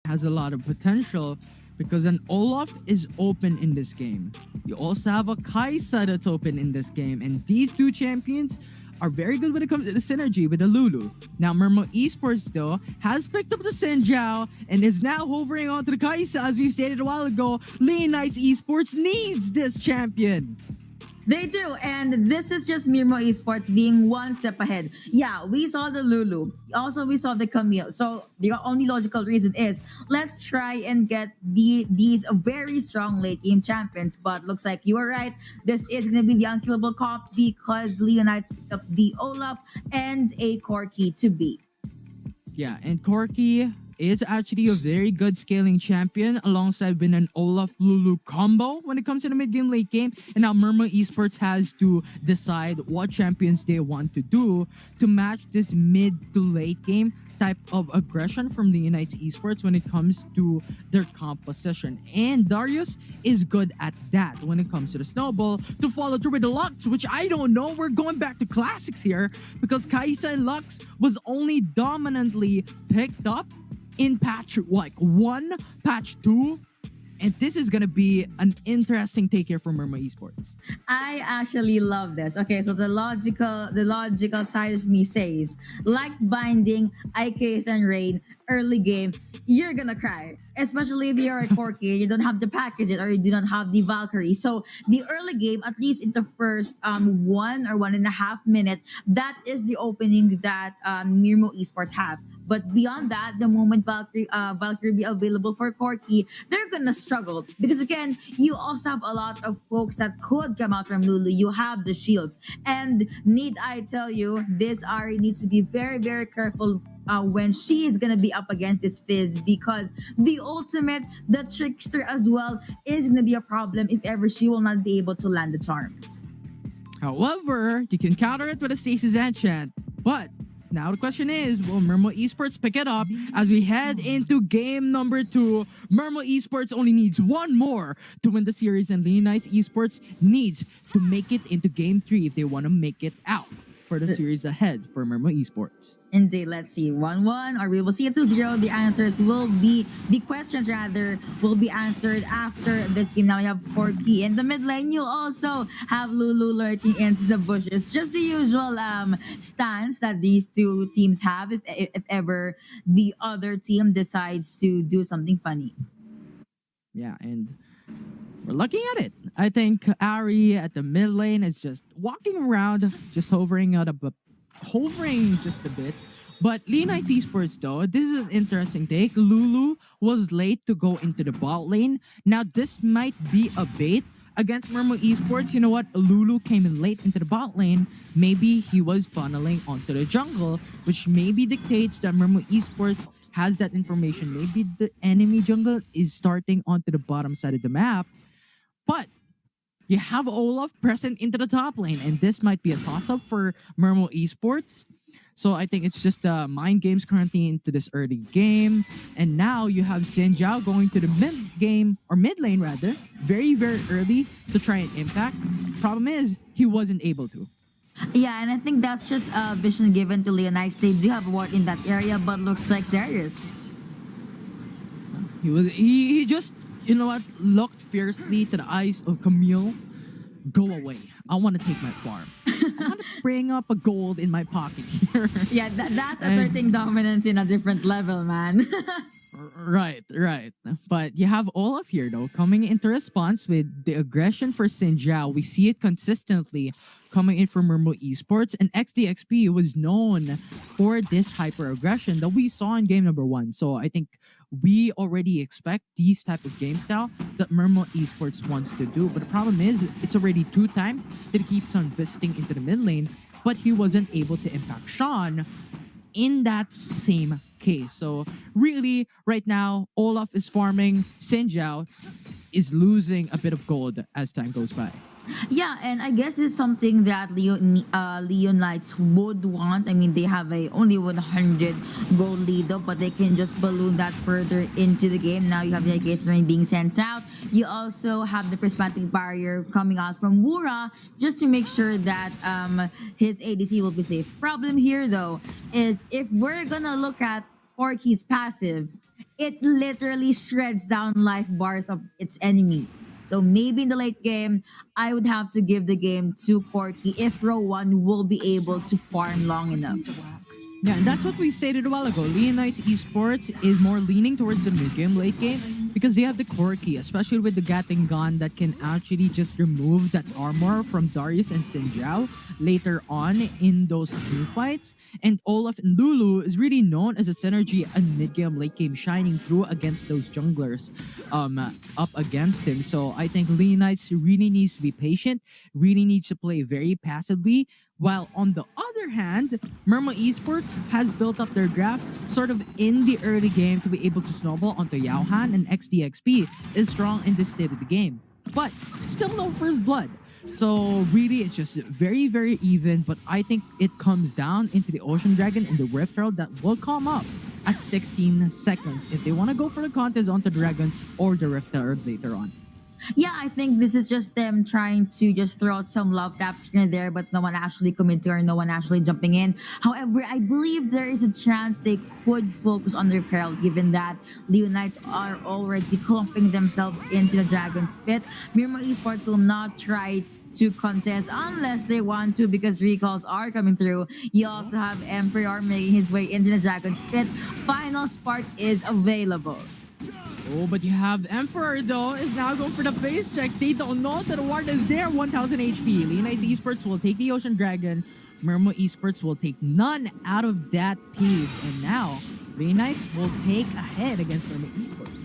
has a lot of potential because an Olaf is open in this game. You also have a Kaisa that's open in this game, and these two champions are very good when it comes to the synergy with the Lulu. Now, MIRMOOO Esports, though, has picked up the Sinjao and is now hovering onto the Kaisa, as we stated a while ago. Leonites Esports needs this champion. They do, and this is just MIRMOOO Esports being one step ahead. Yeah, we saw the Lulu. Also, we saw the Camille. So the only logical reason is let's try and get these very strong late game champions. But looks like you were right. This is going to be the unkillable comp because Leonites picked up the Olaf and a Corki to beat. Yeah, and Corki is actually a very good scaling champion alongside with an Olaf Lulu combo when it comes to the mid game, late game. And now MIRMOOO Esports has to decide what champions they want to do to match this mid to late game type of aggression from the United Esports when it comes to their composition. And Darius is good at that when it comes to the snowball to follow through with the Lux, which I don't know. We're going back to classics here because Kaisa and Lux was only dominantly picked up in patch like 1, patch 2, and this is gonna be an interesting take here for MIRMOOO Esports. I actually love this. Okay, so the logical side of me says, like binding Ike and Rain early game, you're gonna cry. Especially if you're a Corki, you don't have to package it or you do not have the Valkyrie. So the early game, at least in the first 1 or 1.5 minute, that is the opening that MIRMOOO Esports have. But beyond that, the moment Valkyrie be available for Corki, they're gonna struggle because again, you also have a lot of folks that could come out from Lulu. You have the shields, and need I tell you, this Ari needs to be very very careful when she is gonna be up against this Fizz because the ultimate, the trickster as well, is gonna be a problem if ever she will not be able to land the charms. However, you can counter it with a Stasis Enchant, but now the question is, will MIRMOOO Esports pick it up as we head into game number 2? MIRMOOO Esports only needs one more to win the series, and Leonites Esports needs to make it into game 3 if they want to make it out for the series ahead for MIRMOOO Esports. Indeed, let's see, 1-1, or we will see a 2-0. The questions rather, will be answered after this game. Now we have Corki in the mid lane. You also have Lulu lurking into the bushes. Just the usual stance that these two teams have if ever the other team decides to do something funny. Yeah, and we're looking at it. I think Ari at the mid lane is just walking around, just hovering just a bit. But Leonites Esports, though, this is an interesting take. Lulu was late to go into the bot lane. Now, this might be a bait against MIRMOOO Esports. You know what? Lulu came in late into the bot lane. Maybe he was funneling onto the jungle, which maybe dictates that MIRMOOO Esports has that information. Maybe the enemy jungle is starting onto the bottom side of the map. But you have Olaf present into the top lane, and this might be a toss-up for MIRMOOO Esports. So I think it's just mind games currently into this early game. And now you have Zenjao going to the mid game, or mid lane rather, very, very early to try and impact. Problem is, he wasn't able to. Yeah, and I think that's just a vision given to Leonites. They do have a ward in that area, but looks like Darius. He just, you know what, looked fiercely to the eyes of Camille. Go away. I want to take my farm. I want to bring up a gold in my pocket here. Yeah, that's asserting dominance in a different level, man. Right. But you have Olaf here, though, coming into response with the aggression for Sinjao. We see it consistently coming in from MIRMOOO Esports, and XDXP was known for this hyper aggression that we saw in game number 1. So I think we already expect these type of game style that MIRMOOO Esports wants to do. But the problem is, it's already 2 times that he keeps on visiting into the mid lane, but he wasn't able to impact Sean in that same case. So really, right now, Olaf is farming. Sinjao is losing a bit of gold as time goes by. Yeah, and I guess this is something that Leonites would want. I mean, they have a only 100 goal lead though, but they can just balloon that further into the game. Now you have the Catherine being sent out. You also have the prismatic barrier coming out from Wura just to make sure that his ADC will be safe. Problem here though is if we're gonna look at Orki's passive, It literally shreds down life bars of its enemies. So maybe in the late game, I would have to give the game to Corky if row one will be able to farm long enough. Yeah, and that's what we stated a while ago. Leonite Esports is more leaning towards the mid game, late game, because they have the quirky, especially with the Gatling gun that can actually just remove that armor from Darius and Sinjao later on in those two fights. And Olaf and Lulu is really known as a synergy and mid game, late game, shining through against those junglers up against him. So I think Leonites really needs to be patient, really needs to play very passively, while on the other hand, MIRMOOO Esports has built up their draft sort of in the early game to be able to snowball onto Yaohan, and XDXP is strong in this state of the game. But still no first blood. So really it's just very, very even, but I think it comes down into the Ocean Dragon and the Rift Herald that will come up at 16 seconds if they want to go for the contest onto Dragon or the Rift Herald later on. Yeah, I think this is just them trying to just throw out some love taps here and there, but no one actually committing or no one actually jumping in. However, I believe there is a chance they could focus on their peril, given that Leonites are already clumping themselves into the Dragon's Pit. MIRMOOO Esports will not try to contest unless they want to, because recalls are coming through. You also have Emperor making his way into the Dragon's Pit. Final Spark is available. Oh, but you have Emperor though is now going for the face check. They don't know that the ward is there. 1000 HP. Leonites Esports will take the Ocean Dragon. MIRMOOO Esports will take none out of that piece. And now, Leonites will take ahead against MIRMOOO Esports.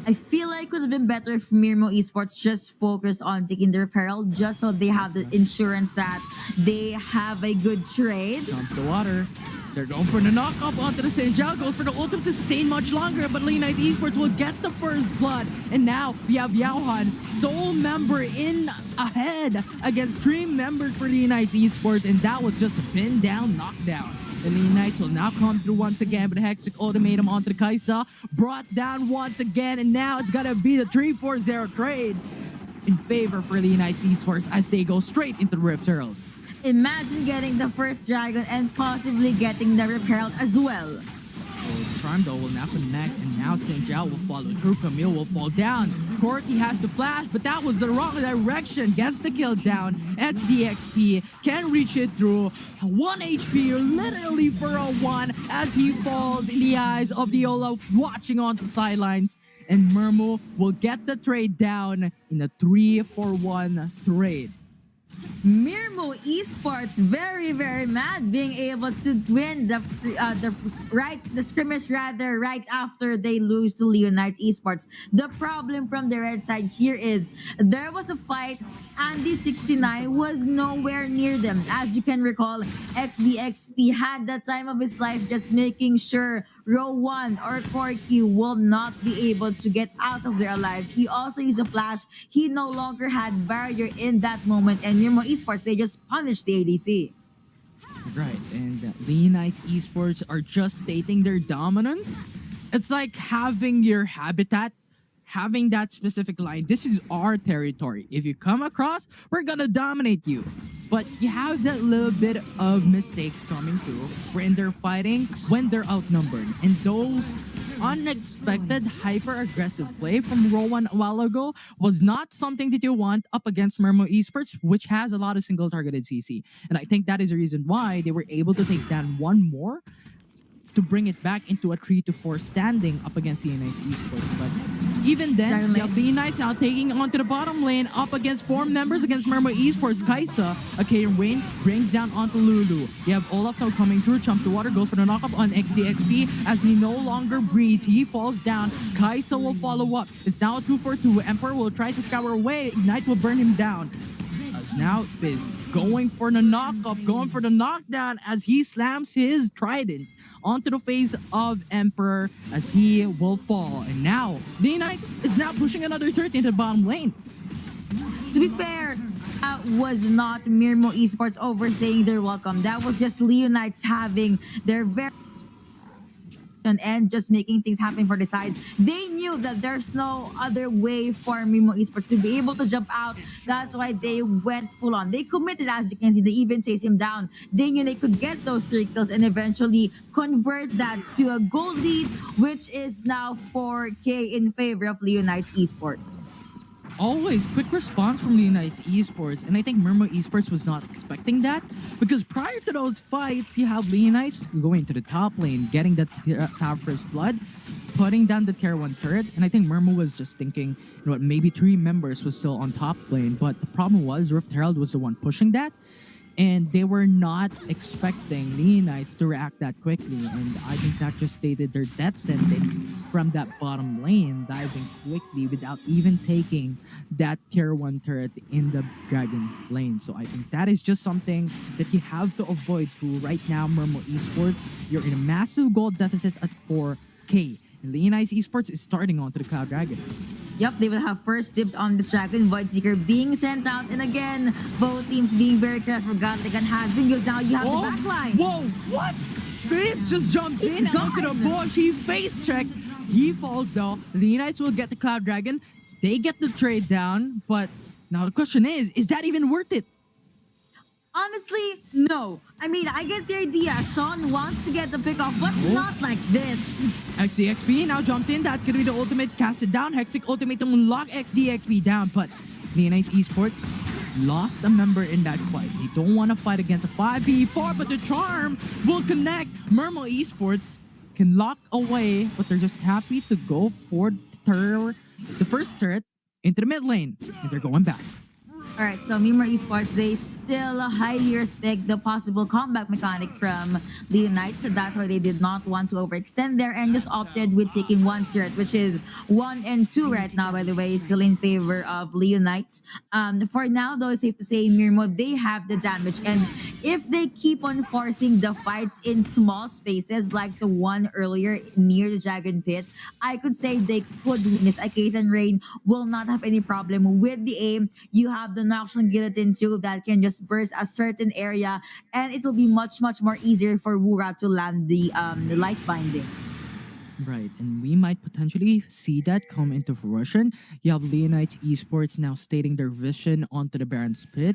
I feel like it would have been better if MIRMOOO Esports just focused on taking their peril, just so they have the insurance that they have a good trade. Jumps the water. They're going for the knock-up onto the Sinjao. Goes for the ultimate to stay much longer, but Leonite Esports will get the first blood. And now we have Yaohan, sole member in ahead against Dream member for Leonite Esports, and that was just a pin down knockdown. The Leonites will now come through once again, but a Hextech ultimatum onto the Kaisa. Brought down once again, and now it's gonna be the 3-4-0 trade in favor for Leonite Esports as they go straight into the Rift Herald. Imagine getting the first dragon and possibly getting the Rip Herald as well. So Trando will now connect, and now Sinjao will follow through. Camille will fall down. Corky has to flash, but that was the wrong direction. Gets the kill down. XDXP can reach it through. 1 HP, literally for a 1, as he falls in the eyes of the Ola watching on the sidelines. And MIRMOOO will get the trade down in a 3-for-1 trade. MIRMOOO Esports very, very mad being able to win the scrimmage rather right after they lose to Leonite Esports. The problem from the red side here is there was a fight. Andy 69 was nowhere near them. As you can recall, XDXP had the time of his life just making sure row 1 or Corky will not be able to get out of there alive. He also used a flash. He no longer had barrier in that moment, and MIRMOOO Esports, they just punished the ADC. Right, and Leonite Esports are just stating their dominance. It's like having your habitat, having that specific line. This is our territory. If you come across, we're gonna dominate you. But you have that little bit of mistakes coming through when they're fighting, when they're outnumbered. And those unexpected hyper-aggressive play from Rowan a while ago was not something that you want up against MIRMOOO Esports, which has a lot of single-targeted CC. And I think that is the reason why they were able to take down one more to bring it back into a 3-4 standing up against the United Esports. But even then, the Leonites now taking onto the bottom lane up against 4 members against MIRMOOO Esports. Kaisa, okay, Wayne brings down onto Lulu. You have Olaf now coming through, jump to water, goes for the knockup on XDXP as he no longer breathes. He falls down. Kaisa will follow up. It's now a 2-4-2. Emperor will try to scour away. Ignite will burn him down. As now Fizz going for the knockup, going for the knockdown as he slams his trident onto the face of Emperor as he will fall. And now, Leonites is now pushing another turret into the bottom lane. To be fair, that was not MIRMOOO Esports overstaying their welcome. That was just Leonites having their very and just making things happen for the side. They knew that there's no other way for Mimo Esports to be able to jump out. That's why they went full on. They committed, as you can see. They even chased him down. They knew they could get those 3 kills and eventually convert that to a gold lead, which is now 4K in favor of Leonites Esports. Always quick response from the United Esports, and I think MIRMOOO Esports was not expecting that because prior to those fights, you have Leonites going to the top lane, getting the top first blood, putting down the tier 1 turret, and I think MIRMOOO was just thinking, you know what, maybe 3 members was still on top lane, but the problem was Rift Herald was the one pushing that, and they were not expecting Leonites to react that quickly, and I think that just stated their death sentence from that bottom lane, diving quickly without even taking that tier 1 turret in the dragon lane. So I think that is just something that you have to avoid to right now, MIRMOOO Esports. You're in a massive gold deficit at 4K. And Leonites Esports is starting onto the Cloud Dragon. Yep, they will have first dibs on this Dragon Void Seeker being sent out. And again, both teams being very careful. Gatligan has been used. Now you have Whoa, the backline. whoa, what? Fizz just jumps in It's onto the gone. bush. He face checked. He falls though. Leonites will get the Cloud Dragon. They get the trade down. But now the question is that even worth it? Honestly, no. I mean, I get the idea. Sean wants to get the pick off, but Oh. not like this. XDXP now jumps in. That's going to be the ultimate. Cast it down. Hextech ultimate to unlock XDXP down. But Leonites Esports lost a member in that fight. They don't want to fight against a 5v4, but the charm will connect. MIRMOOO Esports can lock away, but they're just happy to go for the first turret into the mid lane. And they're going back. All right, so MIRMOOO Esports, they still highly respect the possible comeback mechanic from Leonites. That's why they did not want to overextend there and just opted with taking 1 turret, which is 1 and 2 right now, by the way, still in favor of Leonites. For now, though, it's safe to say MIRMOOO, they have the damage. And if they keep on forcing the fights in small spaces like the one earlier near the Dragon Pit, I could say they could win this. Keithan Rain will not have any problem with the aim. You have the Noxian Guillotine too that can just burst a certain area, and it will be much, much more easier for Wura to land the light bindings. Right, and we might potentially see that come into fruition. You have Leonites Esports now stating their vision onto the Baron's Pit.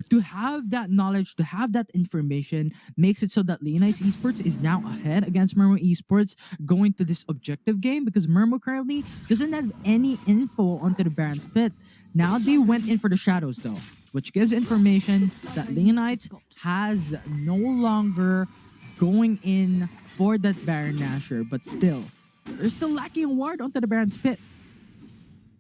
To have that knowledge, to have that information, makes it so that Leonites Esports is now ahead against MIRMOOO Esports going to this objective game because MIRMOOO currently doesn't have any info onto the Baron's Pit. Now they went in for the Shadows though, which gives information that Leonites has no longer going in for that Baron Nashor, but still, they're still lacking a ward onto the Baron's Pit.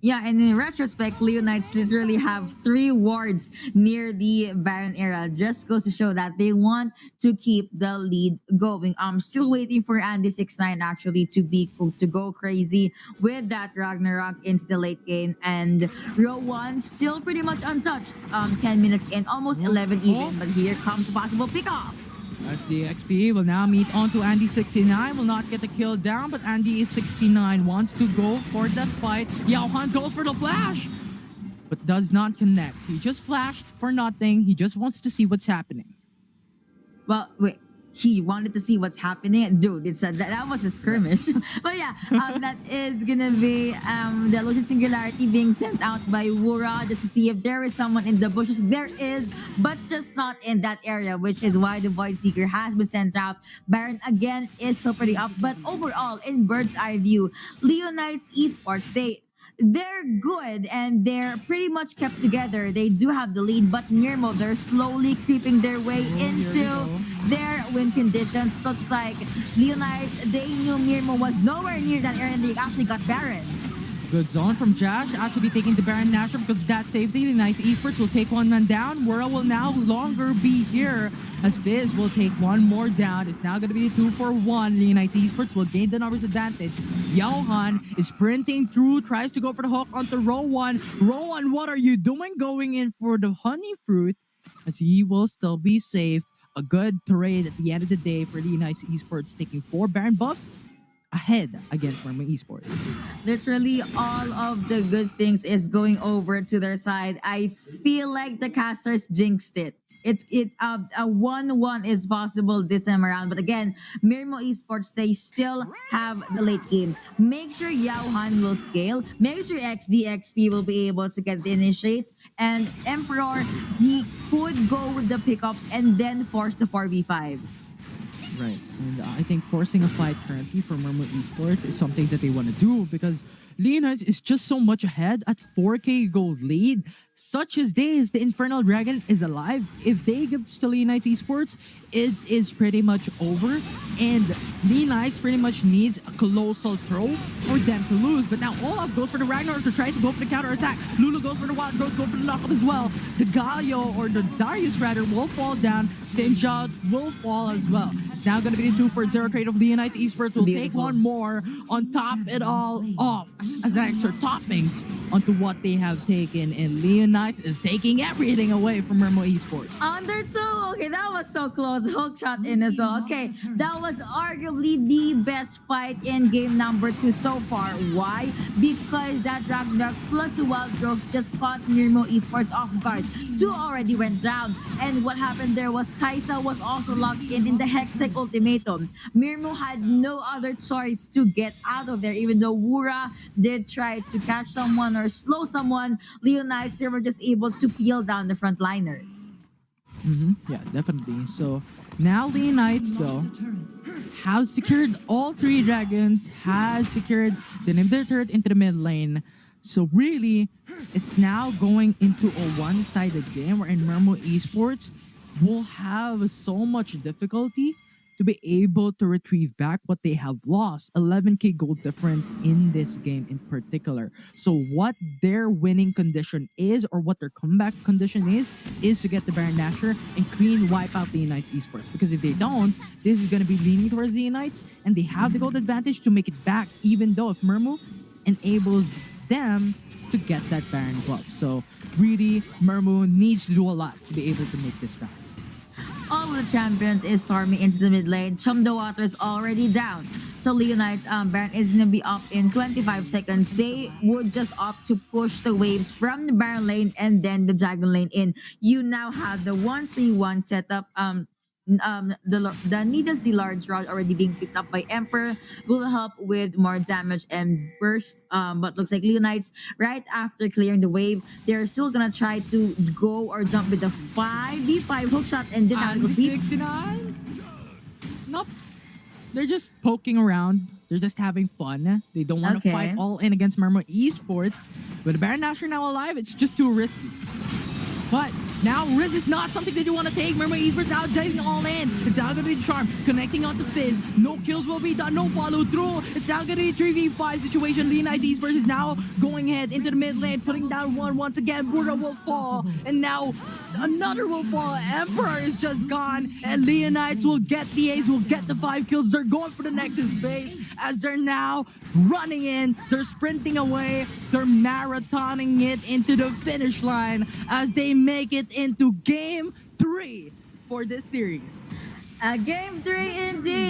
Yeah, and in retrospect, Leonites literally have 3 wards near the Baron era. Just goes to show that they want to keep the lead going. I'm still waiting for Andy 69 actually to go crazy with that Ragnarok into the late game. And row 1 still pretty much untouched. 10 minutes in, almost 11 even. But here comes a possible pickoff. As the XP will now meet onto Andy 69, will not get the kill down, but Andy 69 wants to go for the fight. Yaohan goes for the flash, but does not connect. He just flashed for nothing. He just wants to see what's happening. Well, wait. He wanted to see what's happening, dude. It's that was a skirmish, but yeah, that is gonna be the Lotus Singularity being sent out by Wura just to see if there is someone in the bushes. There is, but just not in that area, which is why the Void Seeker has been sent out. Baron again is still pretty up, but overall, in bird's eye view, Leonites Esports they're good and they're pretty much kept together. They do have the lead, but MIRMOOO, they're slowly creeping their way into their win conditions. Looks like Leonites, they knew MIRMOOO was nowhere near that area and they actually got Baron. Good zone from Jash, actually taking the Baron Nashor because of that safety. The United Esports will take 1 man down. Wura will now longer be here as Fizz will take 1 more down. It's now going to be a 2-for-1. The United Esports will gain the numbers advantage. Yaohan is sprinting through, tries to go for the hook onto row 1. Row 1, what are you doing going in for the honey fruit? As he will still be safe. A good trade at the end of the day for the United Esports, taking 4 Baron buffs ahead against MIRMOOO Esports. Literally all of the good things is going over to their side. I feel like the casters jinxed it. A 1-1 is possible this time around. But again, Mirmo Esports, they still have the late game. Make sure Yao Han will scale. Make sure XDXP will be able to get the initiates. And Emperor, he could go with the pickups and then force the 4v5s. Right. And I think forcing a fight currently for MIRMOOOO Esports is something that they want to do because Leonites is just so much ahead at 4K gold lead. Such as days, the Infernal Dragon is alive. If they give this to Leonites Esports, it is pretty much over. And Leonites pretty much needs a colossal throw for them to lose. But now Olaf goes for the Ragnarok to try to go for the counter attack. Lulu goes for the Wild Growth, go for the knockup as well. The Galio, or the Darius rather, will fall down. Sinjot will fall as well. It's now going to be the 2-for-0 trade of Leonites Esports. Will take one more on top it all off as extra toppings onto what they have taken. And Leonites is taking everything away from MIRMOOOO Esports. Under 2. Okay, that was so close. Hook shot in as well. Okay, that was arguably the best fight in game number 2 so far. Why? Because that Ragnarok plus the Wild Growth just caught MIRMOOOO Esports off guard. 2 already went down. And what happened there was Kaisa was also locked in the Hextech ultimatum. MIRMOOOO had no other choice to get out of there, even though Wura did try to catch someone or slow someone. Leonites, they were just able to peel down the frontliners. Yeah, definitely. So now Leonites, though, have secured all 3 dragons, has secured the their turret into the mid lane. So really, it's now going into a one-sided game wherein MIRMOOOO Esports will have so much difficulty to be able to retrieve back what they have lost. 11k gold difference in this game in particular. So what their winning condition is, or what their comeback condition is to get the Baron Nashor and clean wipe out the Unites Esports. Because if they don't, this is going to be leaning towards the Unites, and they have the gold advantage to make it back, even though if MIRMOOOO enables them to get that Baron glove. So really, MIRMOOOO needs to do a lot to be able to make this back. All of the champions is storming into the mid lane. Chum the Water is already down. So Leonites Baron is gonna be up in 25 seconds. They would just opt to push the waves from the Baron lane and then the Dragon lane in. You now have the 1-3-1 setup. The Needle Sea Large Rod already being picked up by Emperor will help with more damage and burst. But looks like Leonites, right after clearing the wave, they're still gonna try to go or jump with the 5v5 hook shot and didn't have to sleep. 69? Nope. They're just poking around. They're just having fun. They don't want to Okay. fight all in against MIRMOOOO Esports. With Baron Nashor now alive, it's just too risky. But now risk is not something that you want to take. MIRMOOOO Esports now diving all in. It's now going to be Charm connecting onto Fizz. No kills will be done. No follow through. It's now going to be a 3v5 situation. Leonites Esports is now going ahead into the mid lane, putting down one once again. Bura will fall. And now another will fall. Emperor is just gone. And Leonites will get the ace, will get the 5 kills. They're going for the Nexus base as they're now running in. They're sprinting away. They're marathoning it into the finish line as they make it into game 3 for this series. Game 3 indeed.